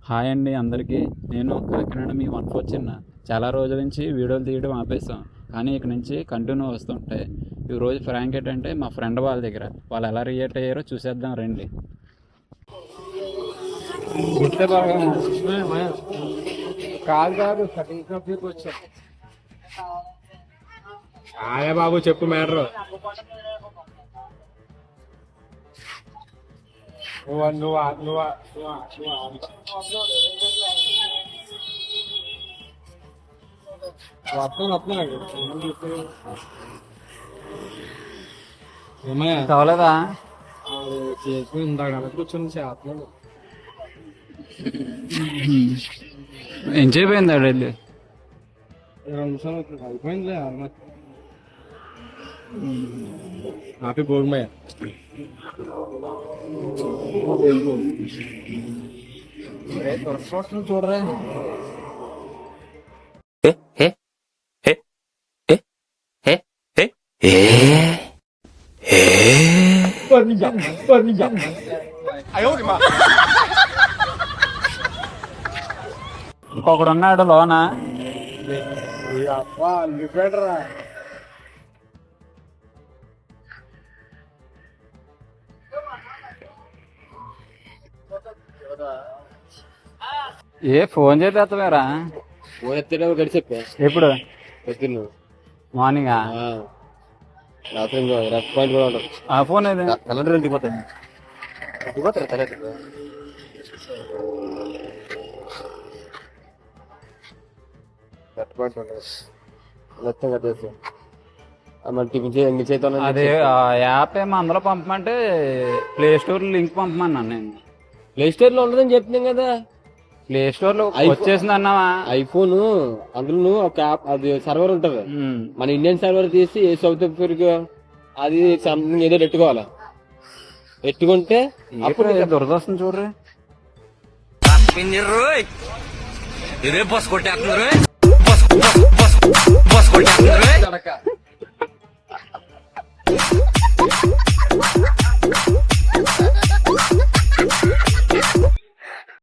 Hi అండి అందరికీ. నేను కాకినాడ మీ 14 చిన్న. చాలా రోజుల నుంచి వీడియోలు తీయడం ఆపేసాం, కానీ ఇక నుంచి కంటిన్యూ వస్తుంటాయి. ఈరోజు ఫ్రాంక్ ఏంటంటే మా ఫ్రెండ్ వాళ్ళ దగ్గర వాళ్ళు ఎలా రియాక్ట్ అయ్యారో చూసేద్దాం రండి. కాదు ఆయా బాబు చెప్పు మ్యాటర్. కావలేదా? కూర్చొని చేస్తున్నాడు. ఏం చేయపోయింది వెళ్ళి? 2 నిమిషాలు అయిపోయిందిలే. హ్యాపీ బోర్మయ్య. చూడరా ఒకడున్నాడు లోన. బెటరా ఫోన్ చేస్తావేరా? ఫోన్ ఎత్తే గడి చెప్పా. ఎప్పుడు? ఎత్తును మార్నింగ్. రాత్రి పాయింట్ కూడా ఉంటారు. ఆ ఫోన్ ఏది? కలర్ ఇంటిపోతాయి తల పాయింట్ ఉంటుంది. మొత్తం కట్టేస్తాం. అదే యాప్ ఏమో అందులో పంపమంటే ప్లే స్టోర్ లింక్ పంపమన్నాను నేను. ప్లే స్టోర్ లో ఉండదని చెప్తున్నాం కదా. ప్లే స్టోర్ లో వచ్చేసింది అన్నావా? ఐఫోన్ అందులో ఒక యాప్, అది సర్వర్ ఉంటది. మన ఇండియన్ సర్వర్ తీసి సౌత్ ఆఫ్రికా అది సంథింగ్ ఏదో పెట్టుకోవాలా. పెట్టుకుంటే అప్పుడు దొరదొస్తుంది చూడరు. ఇదే బస్ కొట్టేస్తున్నారు.